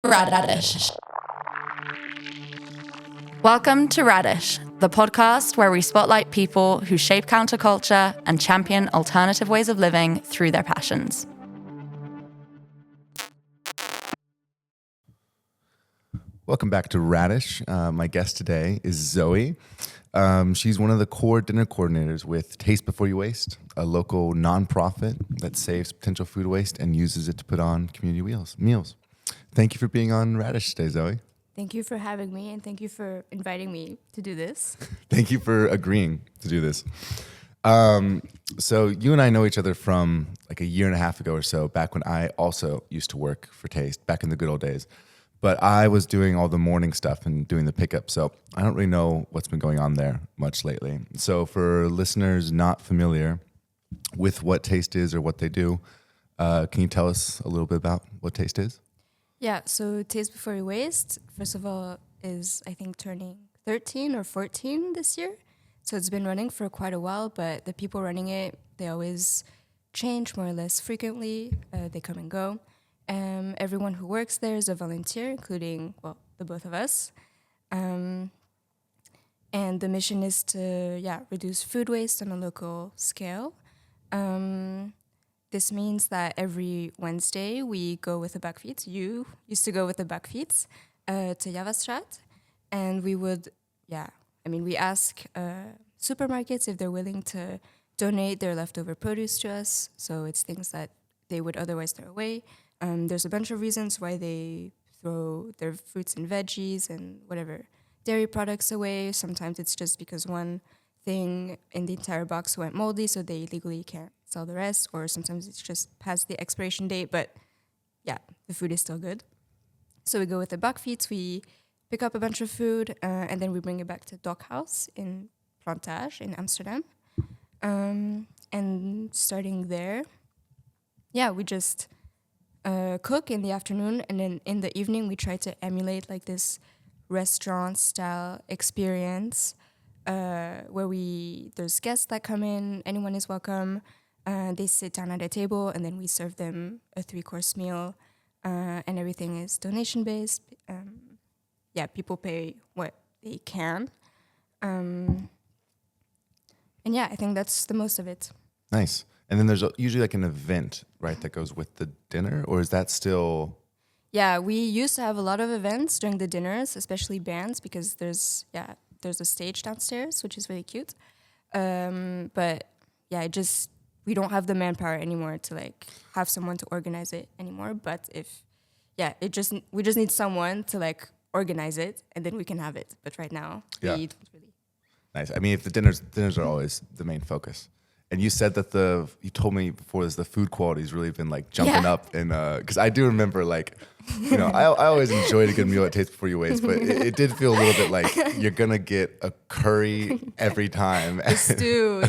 Rad-Ish. Welcome to Rad-Ish, the podcast where we spotlight people who shape counterculture and champion alternative ways of living through their passions. Welcome back to Rad-Ish. My guest today is Zoe. She's one of the core dinner coordinators with Taste Before You Waste, a local nonprofit that saves potential food waste and uses it to put on community meals. Thank you for being on Rad-Ish today, Zoe. Thank you for having me, and thank you for inviting me to do this. Thank you for agreeing to do this. So you and I know each other from like a year and a half ago or so, back when I also used to work for Taste, back in the good old days. But I was doing all the morning stuff and doing the pickup, so I don't really know what's been going on there much lately. So for listeners not familiar with what Taste is or what they do, can you tell us a little bit about what Taste is? Yeah, so Taste Before You Waste, first of all, is I think turning 13 or 14 this year. So it's been running for quite a while, but the people running it, they always change more or less frequently. They come and go. Everyone who works there is a volunteer, including, well, the both of us. And the mission is to, reduce food waste on a local scale. This means that every Wednesday we go with the bakfiets. You used to go with the bakfiets to Javastrat. And we would, we ask supermarkets if they're willing to donate their leftover produce to us. So it's things that they would otherwise throw away. There's a bunch of reasons why they throw their fruits and veggies and whatever dairy products away. Sometimes it's just because one thing in the entire box went moldy, so they legally can't sell the rest, or sometimes it's just past the expiration date, but the food is still good. So we go with the bakfiets, we pick up a bunch of food, and then we bring it back to Dokhouse in Plantage in Amsterdam. And starting there, we just cook in the afternoon, and then in the evening we try to emulate like this restaurant-style experience where there's guests that come in, anyone is welcome. They sit down at a table, and then we serve them a 3-course meal, and everything is donation-based. People pay what they can. And I think that's the most of it. Nice. And then there's usually like an event, right, that goes with the dinner, or is that still... Yeah, we used to have a lot of events during the dinners, especially bands, because there's a stage downstairs, which is really cute. We don't have the manpower anymore to like have someone to organize it anymore. But we just need someone to like organize it, and then we can have it. But right now, we don't really. Nice. I mean, if the dinners are always the main focus. And you said that you told me before this, the food quality's really been like jumping up, and because I do remember like, I always enjoyed a good meal at Taste Before You Waste, but it did feel a little bit like you're gonna get a curry every time. The stew.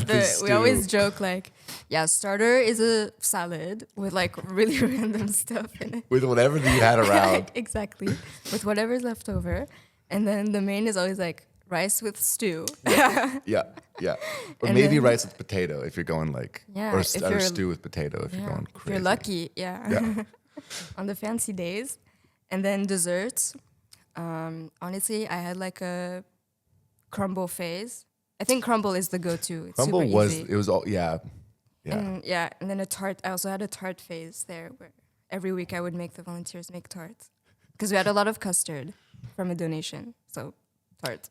We always joke like, starter is a salad with like really random stuff in it. With whatever you had around. Exactly. With whatever's left over, and then the main is always like rice with stew. Yeah. Or maybe rice with potato if you're going like, or stew with potato if you're going crazy. If you're lucky, on the fancy days. And then desserts. Honestly, I had like a crumble phase. I think crumble is the go-to. It's crumble super easy. It was all, yeah. And then a tart. I also had a tart phase there where every week I would make the volunteers make tarts. Because we had a lot of custard from a donation. So, tart.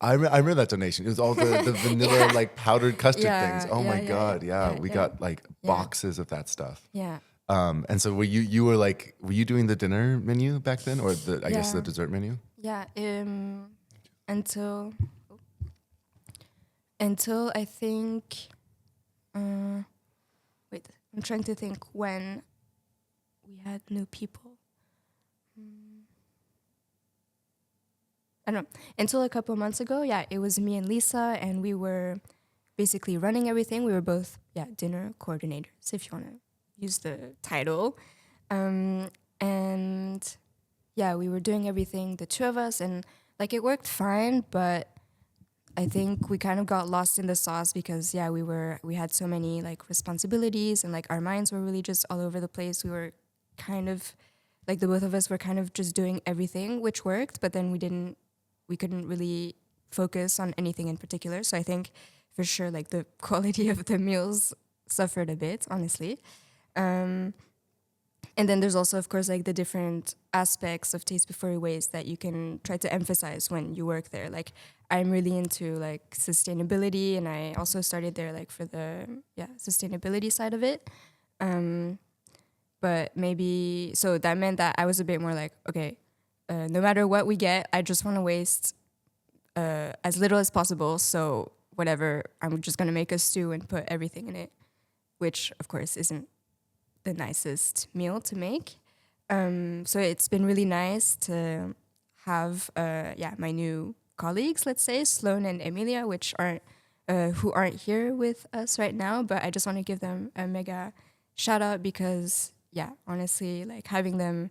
I remember that donation. It was all the vanilla like powdered custard things. Oh my God, we got like boxes of that stuff. Yeah. And so were you doing the dinner menu back then, or I guess the dessert menu? Yeah. Until I think. Wait, I'm trying to think when we had new people. I don't know. Until a couple months ago, it was me and Lisa, and we were basically running everything. We were both, dinner coordinators, if you want to use the title. We were doing everything, the two of us, and like it worked fine, but I think we kind of got lost in the sauce because we had so many like responsibilities, and like our minds were really just all over the place. We were kind of like the both of us were kind of just doing everything, which worked, but then we couldn't really focus on anything in particular. So I think for sure, like the quality of the meals suffered a bit, honestly. And then there's also, of course, like the different aspects of Taste Before You Waste that you can try to emphasize when you work there. Like I'm really into like sustainability, and I also started there like for the sustainability side of it. But maybe, so that meant that I was a bit more like, okay, no matter what we get, I just want to waste as little as possible. So whatever, I'm just going to make a stew and put everything in it, which of course isn't the nicest meal to make. So it's been really nice to have my new colleagues, let's say, Sloan and Emilia, which aren't who aren't here with us right now, but I just want to give them a mega shout out because honestly, like having them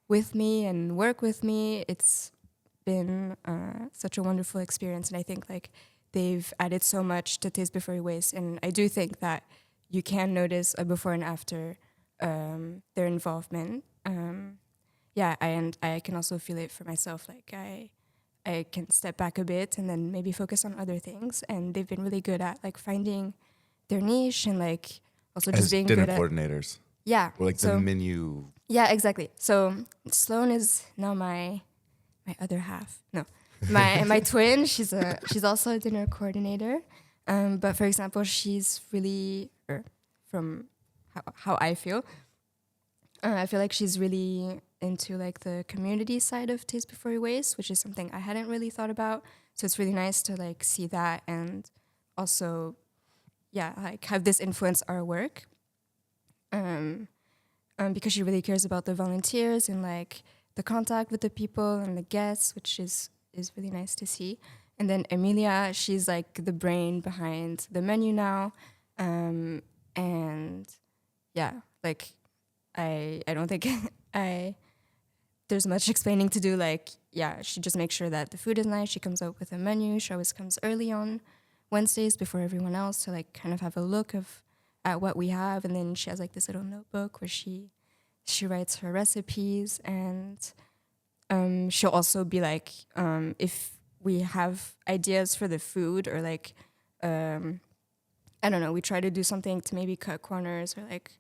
with me and work with me, it's been such a wonderful experience. And I think like they've added so much to Taste Before You Waste, and I do think that you can notice a before and after their involvement. And I can also feel it for myself. Like I can step back a bit and then maybe focus on other things. And they've been really good at like finding their niche and like also just being dinner good coordinators. Or like the menu. Yeah, exactly. So Sloan is now my other half. No, my twin. She's also a dinner coordinator. But for example, she's really from how I feel like she's really into like the community side of Taste Before You Waste, which is something I hadn't really thought about. So it's really nice to like see that and also, like have this influence our work. Because she really cares about the volunteers and like the contact with the people and the guests, which is really nice to see. And then Emilia, she's like the brain behind the menu now. And like I don't think there's much explaining to do. Like, she just makes sure that the food is nice. She comes out with a menu. She always comes early on Wednesdays before everyone else to like kind of have a look at what we have. And then she has like this little notebook where she writes her recipes, and she'll also be like, if we have ideas for the food or like, I don't know, we try to do something to maybe cut corners or like,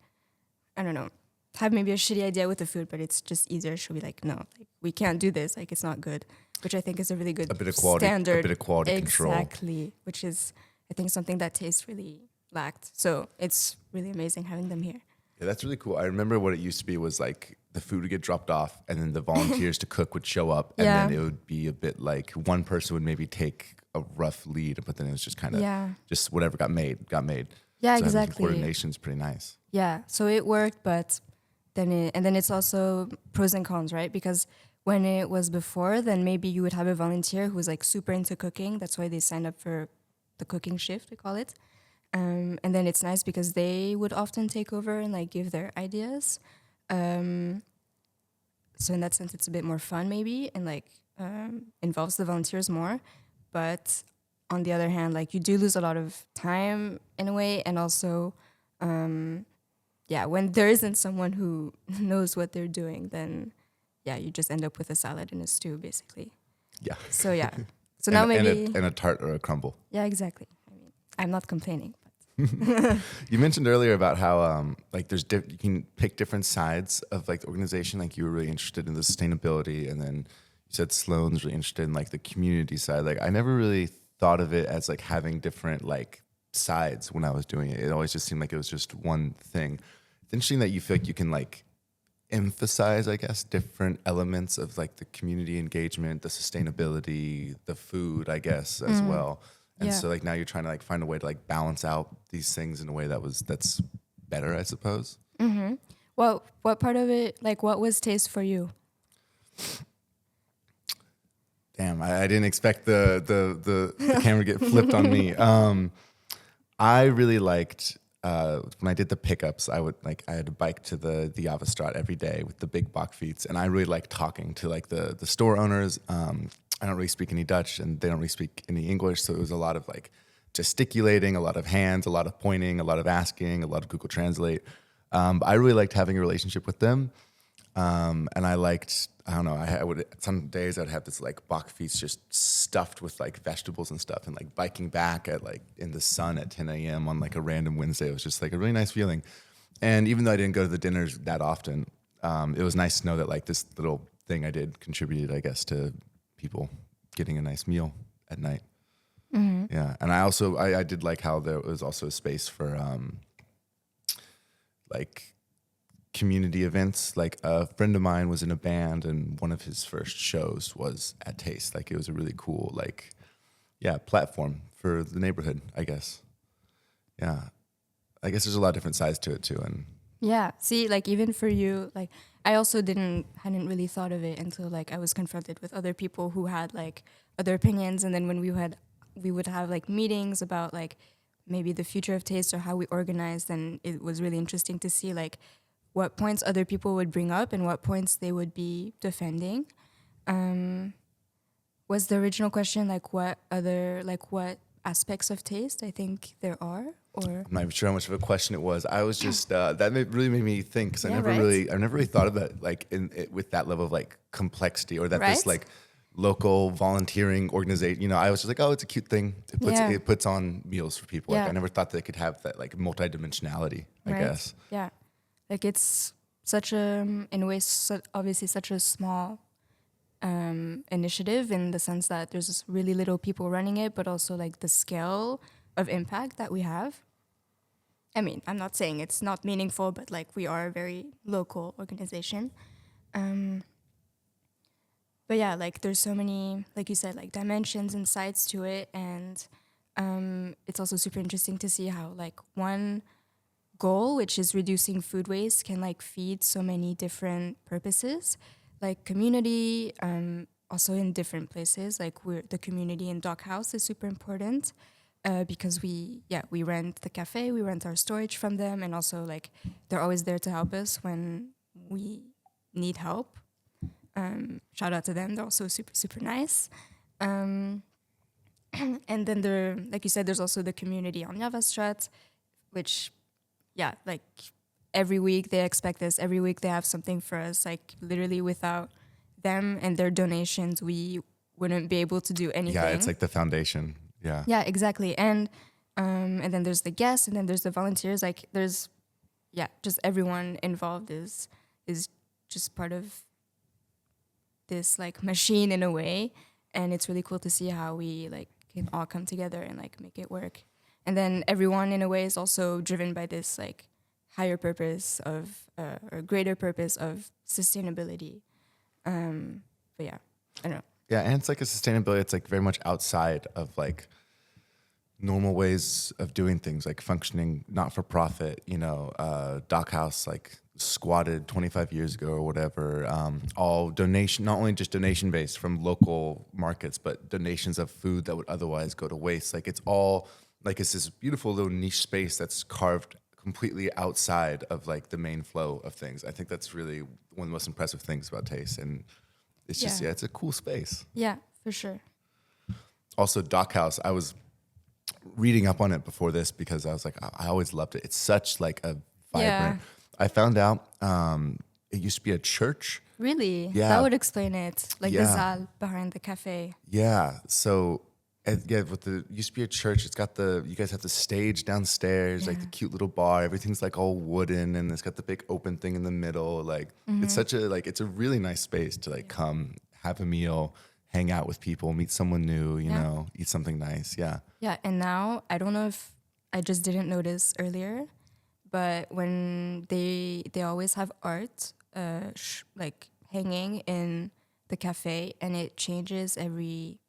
I don't know, have maybe a shitty idea with the food, but it's just easier. She'll be like, no, like, we can't do this. Like, it's not good, which I think is a really good standard. A bit of quality control. Exactly, which is, I think, something that Taste really lacked. So it's really amazing having them here. Yeah, that's really cool. I remember what it used to be was like the food would get dropped off and then the volunteers to cook would show up, and then it would be a bit like one person would maybe take a rough lead, but then it was just kind of just whatever got made. Yeah, so exactly. Coordination's pretty nice. Yeah, so it worked, but then it's also pros and cons, right? Because when it was before, then maybe you would have a volunteer who was like super into cooking. That's why they signed up for the cooking shift, we call it. And then it's nice because they would often take over and like give their ideas. So in that sense, it's a bit more fun maybe, and like involves the volunteers more. But on the other hand, like you do lose a lot of time in a way, and also, when there isn't someone who knows what they're doing, then you just end up with a salad and a stew basically. Yeah. So so now maybe and a tart or a crumble. Yeah, exactly. I mean, I'm not complaining. You mentioned earlier about how like there's you can pick different sides of like the organization. Like you were really interested in the sustainability, and then you said Sloan's really interested in like the community side. Like I never really thought of it as like having different like sides when I was doing it. It always just seemed like it was just one thing. It's interesting that you feel like you can like emphasize, I guess, different elements of like the community engagement, the sustainability, the food, I guess, as well. And so like now you're trying to like find a way to like balance out these things in a way that's better, I suppose. Mm-hmm. Well, what part of it, like what was Taste for you? Damn, I didn't expect the camera to get flipped on me. I really liked when I did the pickups. I had to bike to the Javastrat every day with the big bakfiets, and I really liked talking to like the store owners. I don't really speak any Dutch, and they don't really speak any English, so it was a lot of like gesticulating, a lot of hands, a lot of pointing, a lot of asking, a lot of Google Translate. But I really liked having a relationship with them. And I liked, I don't know, I would, some days I'd have this like bakfiets just stuffed with like vegetables and stuff, and like biking back at like in the sun at 10 a.m. on like a random Wednesday. It was just like a really nice feeling. And even though I didn't go to the dinners that often, it was nice to know that like this little thing I did contributed, I guess, to people getting a nice meal at night. Yeah. And I did like how there was also a space for like community events. Like a friend of mine was in a band, and one of his first shows was at Taste. Like it was a really cool, like, yeah, platform for the neighborhood, I guess. Yeah. I guess there's a lot of different sides to it too. And Yeah. See, like even for you, like I also hadn't really thought of it until like I was confronted with other people who had like other opinions, and then when we would have like meetings about like maybe the future of Taste or how we organize, then it was really interesting to see like what points other people would bring up and what points they would be defending. Was the original question like what aspects of Taste I think there are, or I'm not even sure how much of a question it was. I was just really made me think, because Yeah, I never right? really thought of it like with that level of like complexity, or that this Right? like local volunteering organization. You know, I was just like, oh, it's a cute thing. Yeah. It puts on meals for people. Like Yeah. I never thought they could have that like multidimensionality, I Right? guess. Yeah. Like it's such a, in a way, obviously such a small initiative in the sense that there's just really little people running it, but also like the scale of impact that we have. I mean, I'm not saying it's not meaningful, but like we are a very local organization. But yeah, like there's so many, like you said, like dimensions and sides to it. And it's also super interesting to see how like one goal, which is reducing food waste, can like feed so many different purposes, like community, also in different places. Like the community in Dock House is super important because we rent the cafe, we rent our storage from them, and also like they're always there to help us when we need help. Shout out to them; they're also super super nice. And then like you said, there's also the community on Javastrat, which like every week they expect us. Every week they have something for us. Like literally, without them and their donations, we wouldn't be able to do anything. Yeah, it's like the foundation. Yeah. Yeah, exactly. And then there's the guests, and then there's the volunteers. Like there's just everyone involved is just part of this like machine in a way, and it's really cool to see how we like can all come together and like make it work. And then everyone in a way is also driven by this like higher purpose of or greater purpose of sustainability. But yeah, I don't know. Yeah, and it's like a sustainability. It's like very much outside of like normal ways of doing things, like functioning not for profit. You know, Dock House like squatted 25 years ago or whatever. All donation, not only just donation based from local markets, but donations of food that would otherwise go to waste. Like it's all like it's this beautiful little niche space that's carved completely outside of like the main flow of things. I think that's really one of the most impressive things about Taste, and it's just it's a cool space. Yeah, for sure. Also, Dock House, I was reading up on it before this because I was like, I always loved it. It's such like a vibrant. I found out it used to be a church. Really? Yeah. That would explain it. Like the Yeah. Zal behind the cafe. Yeah. So with the used to be a church. It's got you guys have the stage downstairs, like the cute little bar. Everything's like all wooden, and it's got the big open thing in the middle. Like it's such a it's a really nice space to like come have a meal, hang out with people, meet someone new, you know, eat something nice. Yeah. Yeah, and now I don't know if I just didn't notice earlier, but when they always have art like hanging in the cafe, and it changes every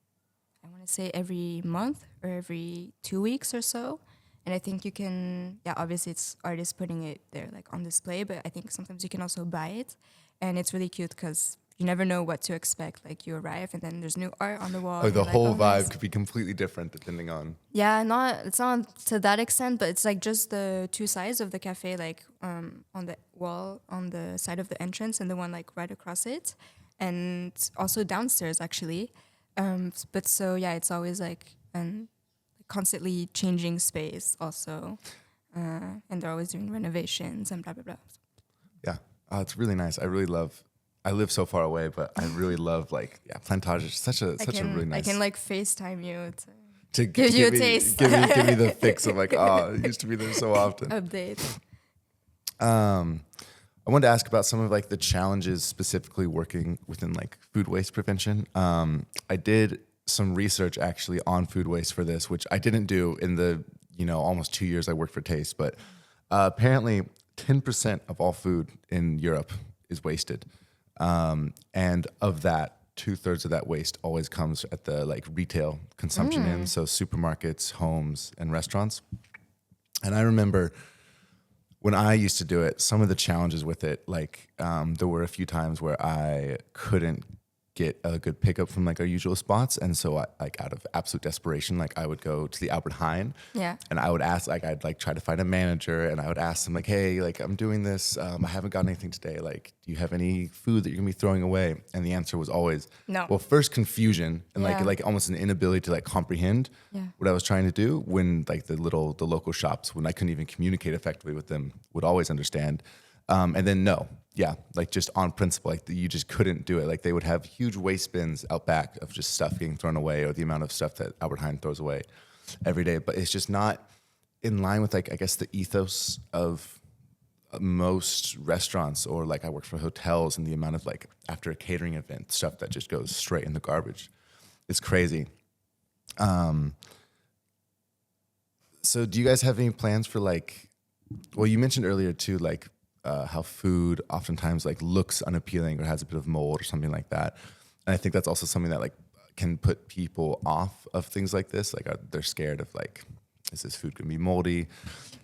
month or every 2 weeks or so. And I think you can, obviously it's artists putting it there like on display, but I think sometimes you can also buy it. And it's really cute because you never know what to expect. Like you arrive and then there's new art on the wall. Or and the you're like, whole oh, vibe nice. could be completely different depending on. Yeah, it's not to that extent, but it's like just the two sides of the cafe, like on the wall on the side of the entrance, and the one like right across it, and also downstairs actually. But so it's always like an constantly changing space also, and they're always doing renovations and blah blah blah. Yeah, Oh, it's really nice. I live so far away, but I really love like, Plantage is such a really nice. I can like FaceTime you to give you a me, taste. give me the fix of like, oh, it used to be there so often. Update. I wanted to ask about some of like the challenges specifically working within like food waste prevention. I did some research actually on food waste for this, which I didn't do in the, almost 2 years I worked for Taste, but apparently 10% of all food in Europe is wasted. And of that, 2/3 of that waste always comes at the like retail consumption end, so supermarkets, homes, and restaurants. And I remember when I used to do it, some of the challenges with it, like there were a few times where I couldn't get a good pickup from like our usual spots, and so I, like out of absolute desperation, like I would go to the Albert Heijn, and I would ask, like I'd like try to find a manager, and I would ask them like, hey, like I'm doing this, I haven't got anything today, like do you have any food that you're gonna be throwing away? And the answer was always no. Well, first confusion and like almost an inability to like comprehend what I was trying to do, when like the local shops, when I couldn't even communicate effectively with them, would always understand. And then no, like just on principle, like you just couldn't do it. Like they would have huge waste bins out back of just stuff getting thrown away, or the amount of stuff that Albert Heijn throws away every day. But it's just not in line with like, I guess, the ethos of most restaurants, or like I work for hotels, and the amount of like after a catering event, stuff that just goes straight in the garbage. It's crazy. So do you guys have any plans for like, well, you mentioned earlier too, like, how food oftentimes like looks unappealing or has a bit of mold or something like that. And I think that's also something that like can put people off of things like this. Like they're scared of like, is this food going to be moldy?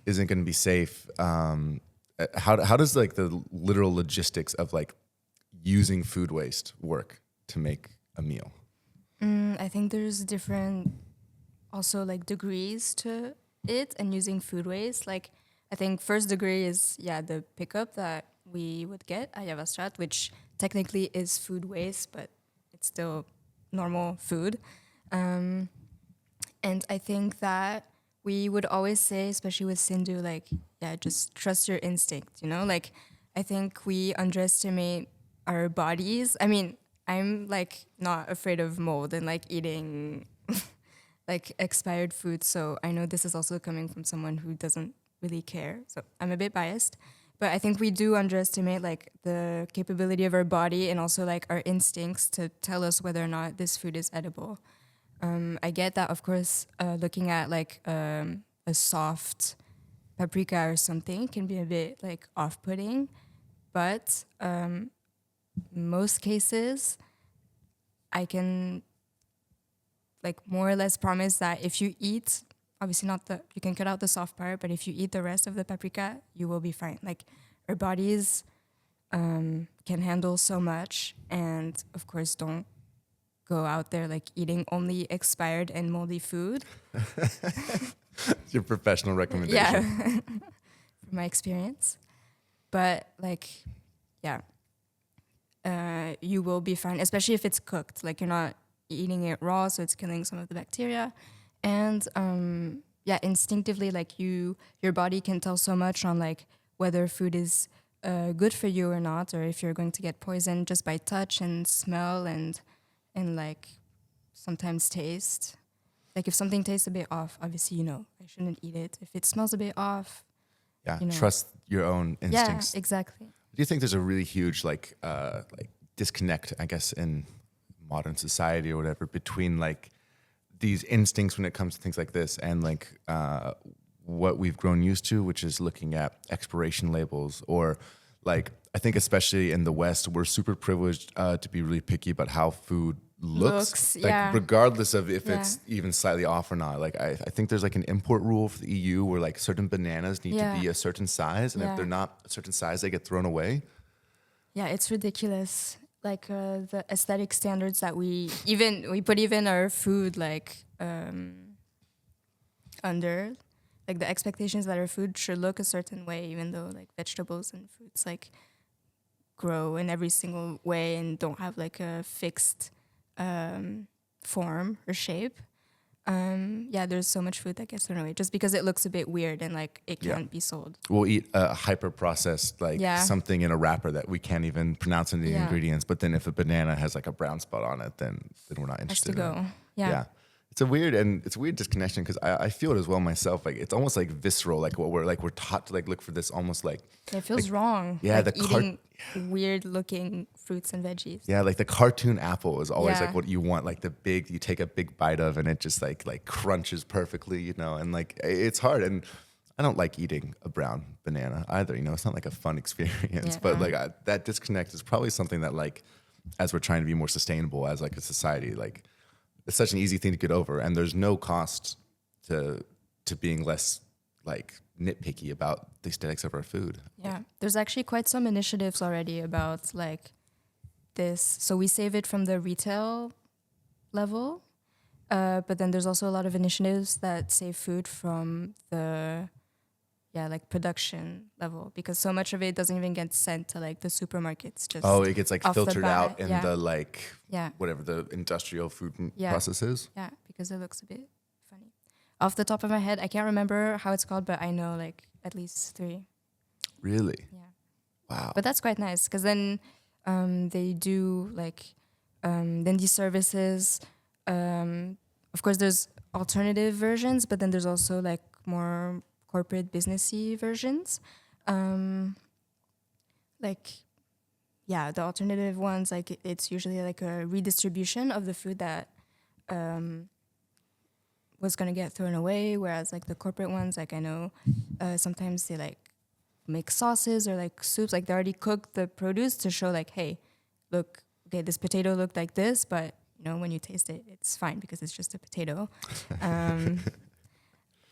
Isn't going to be safe? How does like the literal logistics of like using food waste work to make a meal? I think there's different also like degrees to it and using food waste. Like I think first degree is, the pickup that we would get at Javastrat, which technically is food waste, but it's still normal food. And I think that we would always say, especially with Sindhu, like, just trust your instinct, Like, I think we underestimate our bodies. I mean, I'm, like, not afraid of mold and, like, eating, like, expired food. So I know this is also coming from someone who doesn't really care, so I'm a bit biased, but I think we do underestimate like the capability of our body and also like our instincts to tell us whether or not this food is edible. I get that, of course, looking at like a soft paprika or something can be a bit like off-putting, but most cases I can like more or less promise that if you eat, obviously you can cut out the soft part, but if you eat the rest of the paprika, you will be fine. Like our bodies can handle so much, and of course don't go out there like eating only expired and moldy food. It's your professional recommendation. Yeah, from my experience. But like, you will be fine, especially if it's cooked. Like you're not eating it raw, so it's killing some of the bacteria. And instinctively, like your body can tell so much on like whether food is good for you or not, or if you're going to get poisoned just by touch and smell and like sometimes taste. Like if something tastes a bit off, obviously I shouldn't eat it. If it smells a bit off, trust your own instincts. Yeah, exactly. Do you think there's a really huge like disconnect, I guess, in modern society or whatever, between like these instincts when it comes to things like this and like what we've grown used to, which is looking at expiration labels, or like I think especially in the West, we're super privileged to be really picky about how food looks, like regardless of if it's even slightly off or not. Like I think there's like an import rule for the EU where like certain bananas need to be a certain size, and if they're not a certain size, they get thrown away. Yeah, it's ridiculous. Like the aesthetic standards that we put even our food like under, like the expectations that our food should look a certain way, even though like vegetables and fruits like grow in every single way and don't have like a fixed form or shape. yeah, there's so much food that gets thrown away just because it looks a bit weird and like it Yeah. can't be sold. We'll eat a hyper processed like Yeah. something in a wrapper that we can't even pronounce any of the Yeah. ingredients. But then if a banana has like a brown spot on it, then we're not Has interested to in it. go. Yeah. It's a weird disconnection because I feel it as well myself. Like it's almost like visceral, like what we're taught to like look for this almost like It feels wrong. yeah, like the cart- eating weird looking fruits and veggies. yeah, like the cartoon apple is always Yeah. like what you want, like you take a big bite of and it just like crunches perfectly, and like it's hard. And I don't like eating a brown banana either, it's not like a fun experience, Yeah. but like that disconnect is probably something that like, as we're trying to be more sustainable as like a society, like it's such an easy thing to get over, and there's no cost to being less like nitpicky about the aesthetics of our food. Yeah, there's actually quite some initiatives already about like this. So we save it from the retail level, but then there's also a lot of initiatives that save food from the like production level, because so much of it doesn't even get sent to like the supermarkets. Just It gets like off the filtered bat, out in yeah. the like Yeah. whatever the industrial food Yeah. process is. Yeah, because it looks a bit funny. Off the top of my head, I can't remember how it's called, but I know like at least 3. Really? Yeah. Wow. But that's quite nice because then they do like then these services. Of course, there's alternative versions, but then there's also like more corporate businessy versions. The alternative ones, like it's usually like a redistribution of the food that was gonna get thrown away, whereas like the corporate ones, like I know sometimes they like make sauces or like soups, like they already cook the produce to show like, hey, look, okay, this potato looked like this, but when you taste it, it's fine because it's just a potato.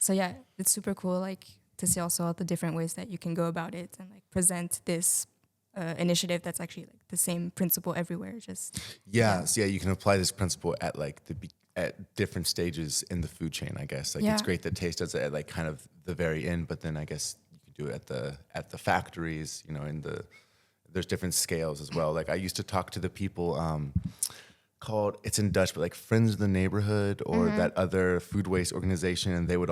So yeah, it's super cool, like to see also all the different ways that you can go about it and like present this initiative that's actually like the same principle everywhere. Just So you can apply this principle at like at different stages in the food chain, I guess. Like it's great that Taste does it at like kind of the very end, but then I guess you can do it at the factories, there's different scales as well. Like I used to talk to the people called, it's in Dutch, but like Friends of the Neighborhood or that other food waste organization, and it was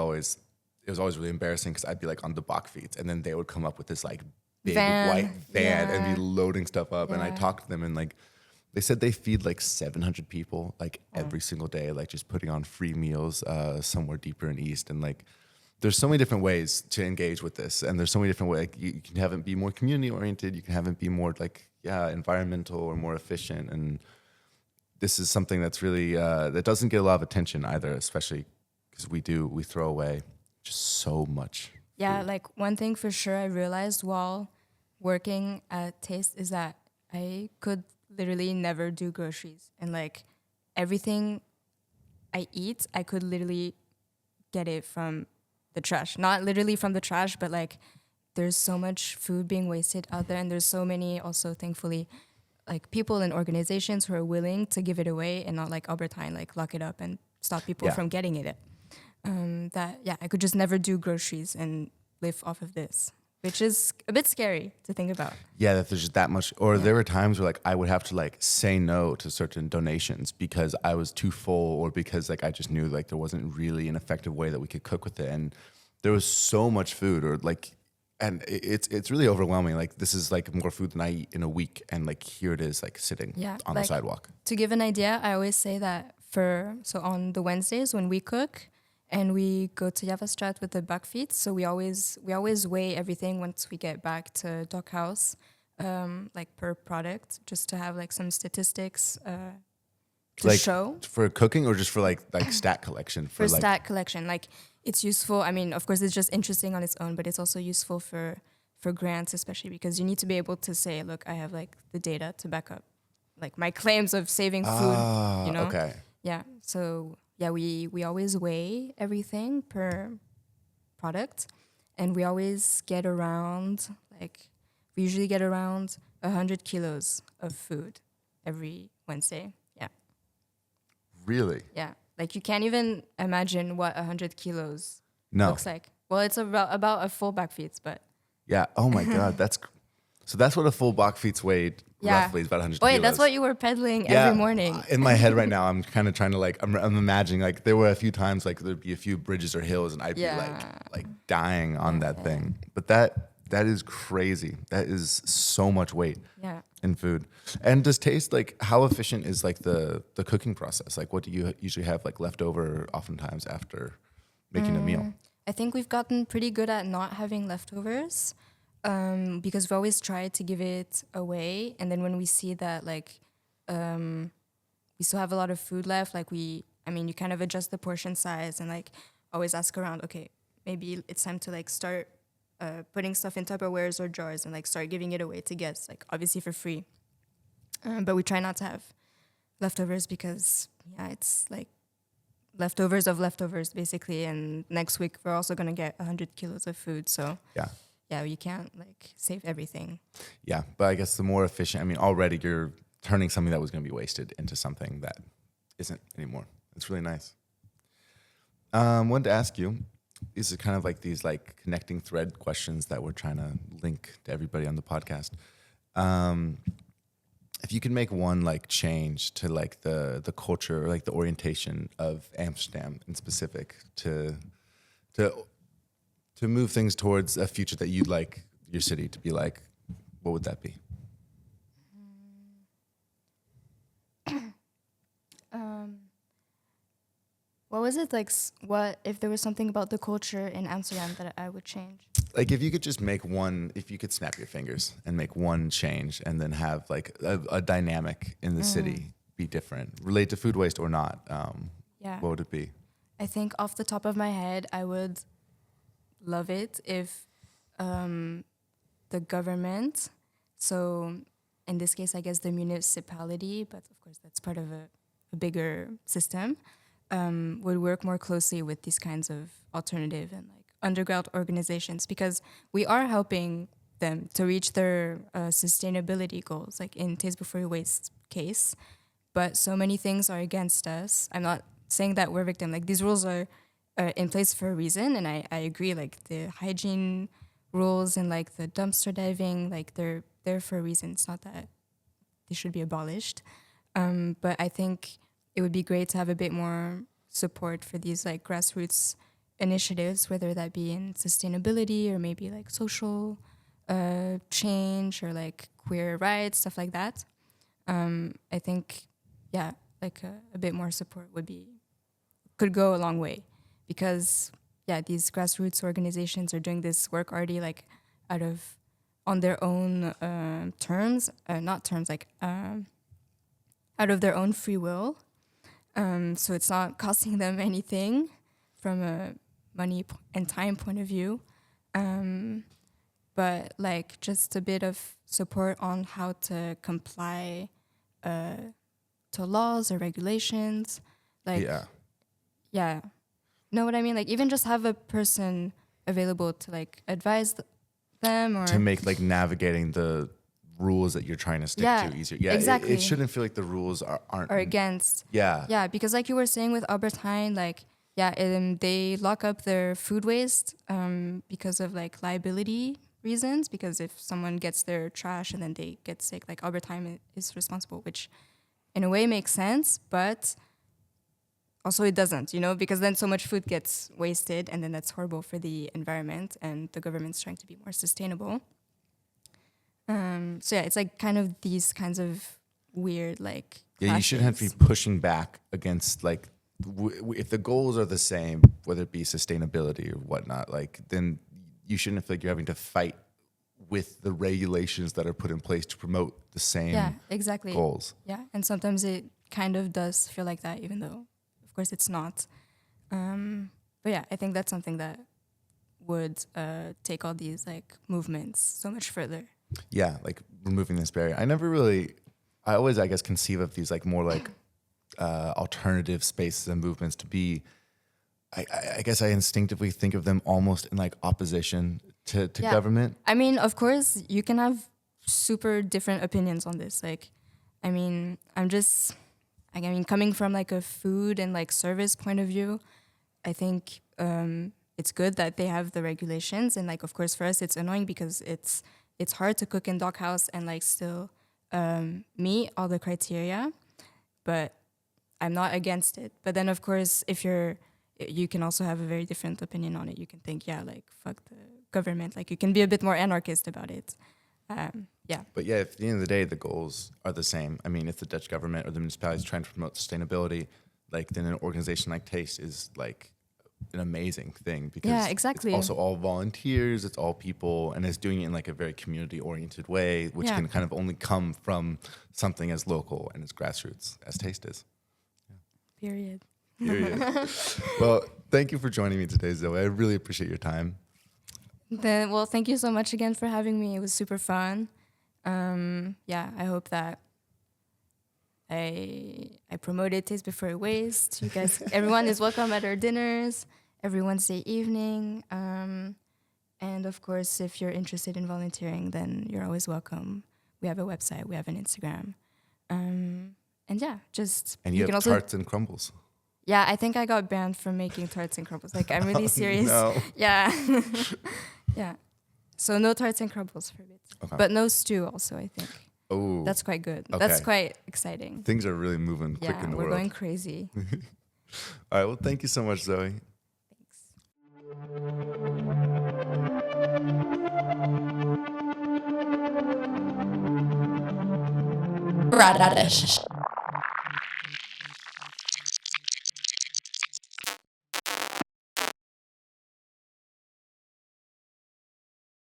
always really embarrassing because I'd be like on the bakfiets and then they would come up with this like big white van and be loading stuff up, and I talked to them and like they said they feed like 700 people like every single day, like just putting on free meals somewhere deeper in East. And like there's so many different ways to engage with this, and there's so many different ways. Like, you can have it be more community oriented, you can have it be more like environmental or more efficient. And this is something that's really that doesn't get a lot of attention either, especially because we throw away just so much food. Like one thing for sure I realized while working at Taste is that I could literally never do groceries, and like everything I eat, I could literally get it from the trash. Not literally from the trash, but like there's so much food being wasted out there, and there's so many also, thankfully, like people and organizations who are willing to give it away and not like Albert Heijn, like lock it up and stop people from getting it. I could just never do groceries and live off of this, which is a bit scary to think about. Yeah, that there's just that much. Or there were times where like I would have to like say no to certain donations because I was too full, or because like I just knew like there wasn't really an effective way that we could cook with it, and there was so much food, or like, and it's really overwhelming. Like this is like more food than I eat in a week, and like here it is like sitting on the sidewalk. To give an idea, I always say that on the Wednesdays when we cook, and we go to Javastraat with the bakfiets. So we always weigh everything once we get back to Dock House, like per product, just to have like some statistics to like, show. For cooking or just for like stat collection? For stat collection. Like it's useful. I mean, of course, it's just interesting on its own, but it's also useful for grants, especially because you need to be able to say, look, I have like the data to back up like my claims of saving food, Okay. Yeah. So yeah, we always weigh everything per product, and we always get around we usually get around 100 kilos of food every Wednesday. Yeah. Really? Yeah. Like you can't even imagine what 100 kilos looks like. Well, it's about a full bakfiets, but yeah. Oh my God. That's what a full bakfiets weighed roughly. It's about 100 Wait, kilos. that's what you were peddling every morning. In my head right now, I'm kind of trying to like, I'm imagining like there were a few times like there'd be a few bridges or hills and I'd be like dying on that thing. But that is crazy. That is so much weight in food. And does taste like, how efficient is like the cooking process? Like what do you usually have like leftover oftentimes after making a meal? I think we've gotten pretty good at not having leftovers. Because we always try to give it away, and then when we see that like we still have a lot of food left, like you kind of adjust the portion size and like always ask around, okay, maybe it's time to like start putting stuff in Tupperwares or jars and like start giving it away to guests, like obviously for free. But we try not to have leftovers because it's like leftovers of leftovers basically, and next week we're also gonna get 100 kilos of food, so yeah, you can't like save everything. Yeah, but I guess the more efficient, I mean, already you're turning something that was going to be wasted into something that isn't anymore. It's really nice. Wanted to ask you, these are kind of like these like connecting thread questions that we're trying to link to everybody on the podcast. If you could make one like change to like the culture or like the orientation of Amsterdam in specific to move things towards a future that you'd like your city to be like, what would that be? What was it like? What if there was something about the culture in Amsterdam that I would change? Like if you could just make one, if you could snap your fingers and make one change and then have like a dynamic in the city be different, relate to food waste or not, what would it be? I think off the top of my head, I would love it if the government, so in this case, I guess the municipality, but of course that's part of a bigger system, would work more closely with these kinds of alternative and like underground organizations, because we are helping them to reach their sustainability goals, like in Taste Before You Waste case. But so many things are against us. I'm not saying that we're victim. Like these rules are in place for a reason, and I agree. Like the hygiene rules and like the dumpster diving, like they're there for a reason. It's not that they should be abolished. But I think it would be great to have a bit more support for these like grassroots initiatives, whether that be in sustainability or maybe like social change or like queer rights, stuff like that. I think, like a bit more support could go a long way, because these grassroots organizations are doing this work already like on their own terms, out of their own free will. So it's not costing them anything from a money and time point of view. But like just a bit of support on how to comply to laws or regulations. Like, know what I mean? Like even just have a person available to like advise them, or to make like navigating the rules that you're trying to stick to easier. Yeah, exactly. It shouldn't feel like the rules aren't against. Yeah, because like you were saying with Albert Heijn, like they lock up their food waste because of like liability reasons. Because if someone gets their trash and then they get sick, like Albert Heijn is responsible, which in a way makes sense, but also it doesn't, because then so much food gets wasted, and then that's horrible for the environment, and the government's trying to be more sustainable. So it's like kind of these kinds of weird like you shouldn't have to be pushing back against like if the goals are the same, whether it be sustainability or whatnot, like then you shouldn't feel like you're having to fight with the regulations that are put in place to promote the same goals. Yeah, and sometimes it kind of does feel like that, even though of course it's not. But I think that's something that would take all these like movements so much further. Yeah, like removing this barrier. I always, I guess, conceive of these like more like alternative spaces and movements to be, I guess I instinctively think of them almost in like opposition to government. I mean, of course, you can have super different opinions on this. Like, I mean, coming from like a food and like service point of view, I think it's good that they have the regulations. And like, of course, for us, it's annoying because it's hard to cook in doghouse and like still meet all the criteria, but I'm not against it. But then, of course, you can also have a very different opinion on it. You can think, yeah, like, fuck the government. Like, you can be a bit more anarchist about it. Yeah. But yeah, at the end of the day, the goals are the same. I mean, if the Dutch government or the municipality is trying to promote sustainability, like, then an organization like Taste is like an amazing thing, because Yeah, exactly. it's also all volunteers, it's all people, and it's doing it in like a very community-oriented way, which Yeah. can kind of only come from something as local and as grassroots as Taste is. Period. Period. Well, thank you for joining me today, Zoe. I really appreciate your time. Well, thank you so much again for having me. It was super fun. Yeah, I hope that I promoted Taste Before Waste. You guys, everyone is welcome at our dinners every Wednesday evening. And of course, if you're interested in volunteering, then you're always welcome. We have a website, we have an Instagram. And yeah, And you can have also, tarts and crumbles. yeah, I think I got banned from making tarts and crumbles. Like, I'm really serious. No. Yeah. Yeah. So no tarts and crumbles for a bit. Okay. But no stew also, I think. Oh, That's quite good. Okay. That's quite exciting. things are really moving quick Yeah, in the we're world. going crazy. All right, well, thank you so much, Zoe. Rad-Ish.